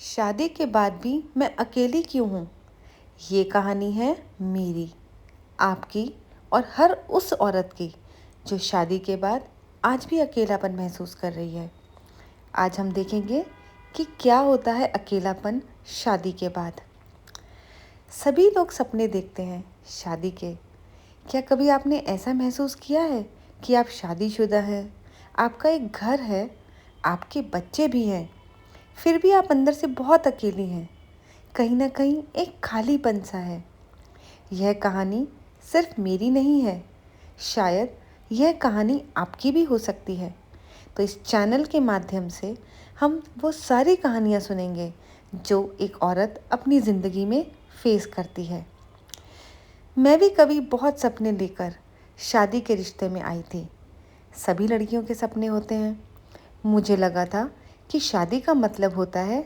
शादी के बाद भी मैं अकेली क्यों हूँ? ये कहानी है मेरी, आपकी और हर उस औरत की जो शादी के बाद आज भी अकेलापन महसूस कर रही है। आज हम देखेंगे कि क्या होता है अकेलापन शादी के बाद। सभी लोग सपने देखते हैं शादी के। क्या कभी आपने ऐसा महसूस किया है कि आप शादीशुदा हैं, आपका एक घर है, आपके बच्चे भी हैं, फिर भी आप अंदर से बहुत अकेली हैं? कहीं ना कहीं एक खालीपन सा है। यह कहानी सिर्फ मेरी नहीं है, शायद यह कहानी आपकी भी हो सकती है। तो इस चैनल के माध्यम से हम वो सारी कहानियाँ सुनेंगे जो एक औरत अपनी ज़िंदगी में फेस करती है। मैं भी कभी बहुत सपने लेकर शादी के रिश्ते में आई थी। सभी लड़कियों के सपने होते हैं। मुझे लगा था कि शादी का मतलब होता है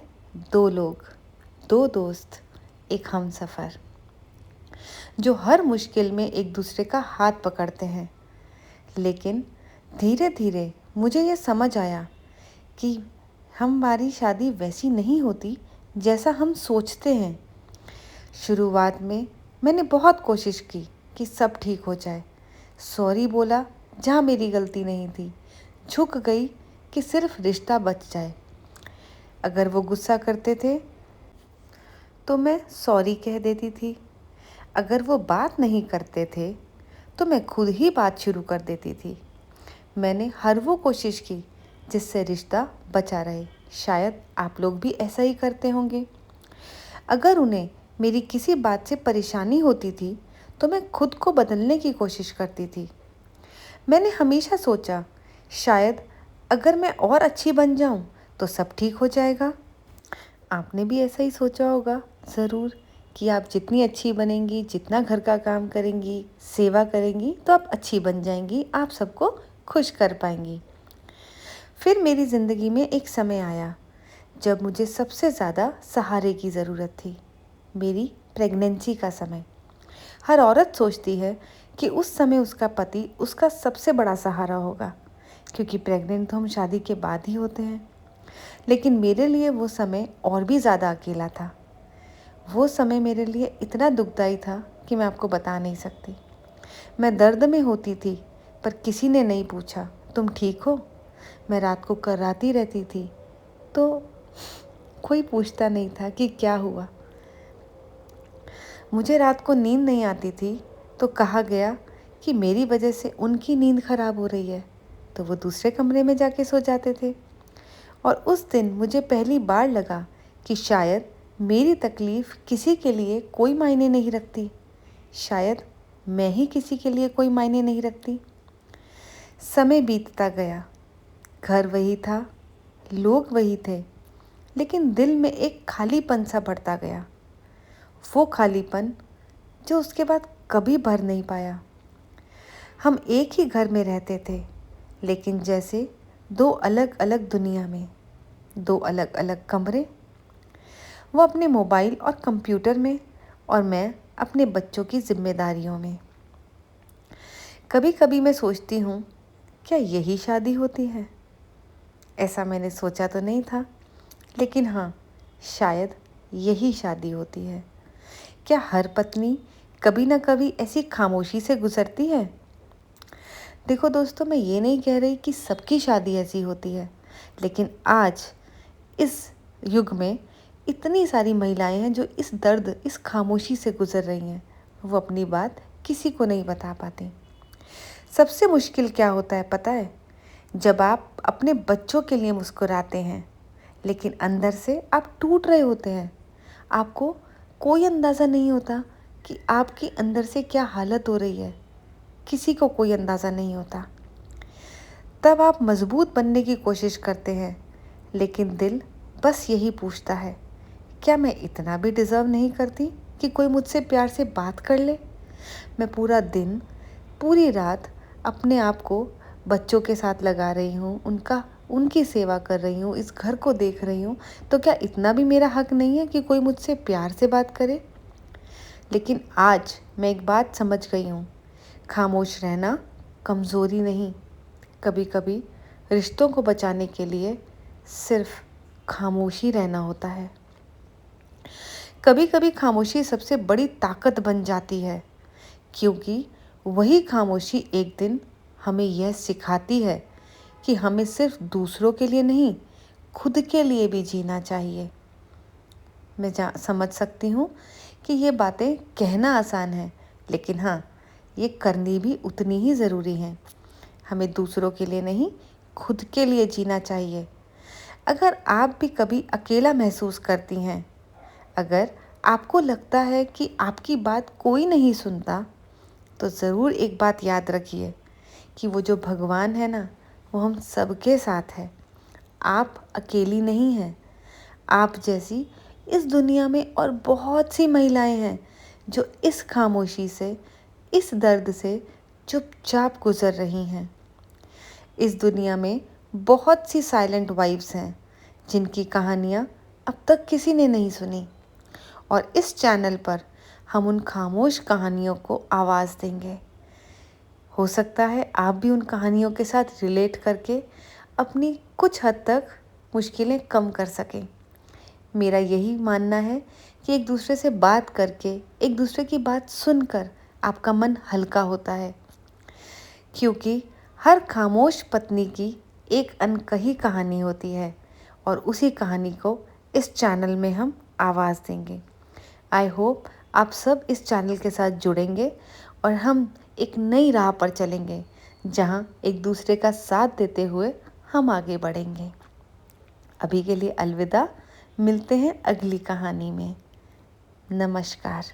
दो लोग, दो दोस्त, एक हमसफ़र जो हर मुश्किल में एक दूसरे का हाथ पकड़ते हैं। लेकिन धीरे धीरे मुझे ये समझ आया कि हमारी शादी वैसी नहीं होती जैसा हम सोचते हैं। शुरुआत में मैंने बहुत कोशिश की कि सब ठीक हो जाए। सॉरी बोला जहाँ मेरी गलती नहीं थी। झुक गई कि सिर्फ रिश्ता बच जाए। अगर वो गुस्सा करते थे तो मैं सॉरी कह देती थी। अगर वो बात नहीं करते थे तो मैं खुद ही बात शुरू कर देती थी। मैंने हर वो कोशिश की जिससे रिश्ता बचा रहे। शायद आप लोग भी ऐसा ही करते होंगे। अगर उन्हें मेरी किसी बात से परेशानी होती थी तो मैं खुद को बदलने की कोशिश करती थी। मैंने हमेशा सोचा शायद अगर मैं और अच्छी बन जाऊं तो सब ठीक हो जाएगा। आपने भी ऐसा ही सोचा होगा ज़रूर कि आप जितनी अच्छी बनेंगी, जितना घर का काम करेंगी, सेवा करेंगी तो आप अच्छी बन जाएंगी, आप सबको खुश कर पाएंगी। फिर मेरी ज़िंदगी में एक समय आया जब मुझे सबसे ज़्यादा सहारे की ज़रूरत थी। मेरी प्रेगनेंसी का समय। हर औरत सोचती है कि उस समय उसका पति उसका सबसे बड़ा सहारा होगा, क्योंकि प्रेग्नेंट तो हम शादी के बाद ही होते हैं। लेकिन मेरे लिए वो समय और भी ज़्यादा अकेला था। वो समय मेरे लिए इतना दुखदाई था कि मैं आपको बता नहीं सकती। मैं दर्द में होती थी पर किसी ने नहीं पूछा तुम ठीक हो। मैं रात को कराती रहती थी तो कोई पूछता नहीं था कि क्या हुआ। मुझे रात को नींद नहीं आती थी तो कहा गया कि मेरी वजह से उनकी नींद खराब हो रही है, तो वो दूसरे कमरे में जाके सो जाते थे। और उस दिन मुझे पहली बार लगा कि शायद मेरी तकलीफ़ किसी के लिए कोई मायने नहीं रखती। शायद मैं ही किसी के लिए कोई मायने नहीं रखती। समय बीतता गया, घर वही था, लोग वही थे, लेकिन दिल में एक खालीपन सा बढ़ता गया। वो खालीपन जो उसके बाद कभी भर नहीं पाया। हम एक ही घर में रहते थे, लेकिन जैसे दो अलग अलग दुनिया में, दो अलग अलग कमरे। वो अपने मोबाइल और कंप्यूटर में और मैं अपने बच्चों की जिम्मेदारियों में। कभी कभी मैं सोचती हूँ, क्या यही शादी होती है? ऐसा मैंने सोचा तो नहीं था, लेकिन हाँ, शायद यही शादी होती है। क्या हर पत्नी कभी ना कभी ऐसी खामोशी से गुजरती है? देखो दोस्तों, मैं ये नहीं कह रही कि सबकी शादी ऐसी होती है, लेकिन आज इस युग में इतनी सारी महिलाएं हैं जो इस दर्द, इस खामोशी से गुजर रही हैं। वो अपनी बात किसी को नहीं बता पाती। सबसे मुश्किल क्या होता है पता है? जब आप अपने बच्चों के लिए मुस्कुराते हैं, लेकिन अंदर से आप टूट रहे होते हैं। आपको कोई अंदाज़ा नहीं होता कि आपकी अंदर से क्या हालत हो रही है। किसी को कोई अंदाज़ा नहीं होता। तब आप मजबूत बनने की कोशिश करते हैं, लेकिन दिल बस यही पूछता है, क्या मैं इतना भी डिज़र्व नहीं करती कि कोई मुझसे प्यार से बात कर ले? मैं पूरा दिन, पूरी रात अपने आप को बच्चों के साथ लगा रही हूँ, उनकी सेवा कर रही हूँ, इस घर को देख रही हूँ, तो क्या इतना भी मेरा हक नहीं है कि कोई मुझसे प्यार से बात करे? लेकिन आज मैं एक बात समझ गई हूँ, खामोश रहना कमज़ोरी नहीं। कभी कभी रिश्तों को बचाने के लिए सिर्फ खामोशी रहना होता है। कभी कभी खामोशी सबसे बड़ी ताकत बन जाती है, क्योंकि वही खामोशी एक दिन हमें यह सिखाती है कि हमें सिर्फ दूसरों के लिए नहीं, खुद के लिए भी जीना चाहिए। मैं समझ सकती हूँ कि ये बातें कहना आसान है, लेकिन हाँ, ये करनी भी उतनी ही ज़रूरी है। हमें दूसरों के लिए नहीं, खुद के लिए जीना चाहिए। अगर आप भी कभी अकेला महसूस करती हैं, अगर आपको लगता है कि आपकी बात कोई नहीं सुनता, तो ज़रूर एक बात याद रखिए कि वो जो भगवान है ना, वो हम सबके साथ है। आप अकेली नहीं हैं। आप जैसी इस दुनिया में और बहुत सी महिलाएं हैं जो इस खामोशी से, इस दर्द से चुपचाप गुजर रही हैं। इस दुनिया में बहुत सी साइलेंट वाइफ्स हैं जिनकी कहानियाँ अब तक किसी ने नहीं सुनी, और इस चैनल पर हम उन खामोश कहानियों को आवाज़ देंगे। हो सकता है आप भी उन कहानियों के साथ रिलेट करके अपनी कुछ हद तक मुश्किलें कम कर सकें। मेरा यही मानना है कि एक दूसरे से बात करके, एक दूसरे की बात सुनकर आपका मन हल्का होता है, क्योंकि हर खामोश पत्नी की एक अनकही कहानी होती है, और उसी कहानी को इस चैनल में हम आवाज़ देंगे। आई होप आप सब इस चैनल के साथ जुड़ेंगे और हम एक नई राह पर चलेंगे, जहां एक दूसरे का साथ देते हुए हम आगे बढ़ेंगे। अभी के लिए अलविदा, मिलते हैं अगली कहानी में। नमस्कार।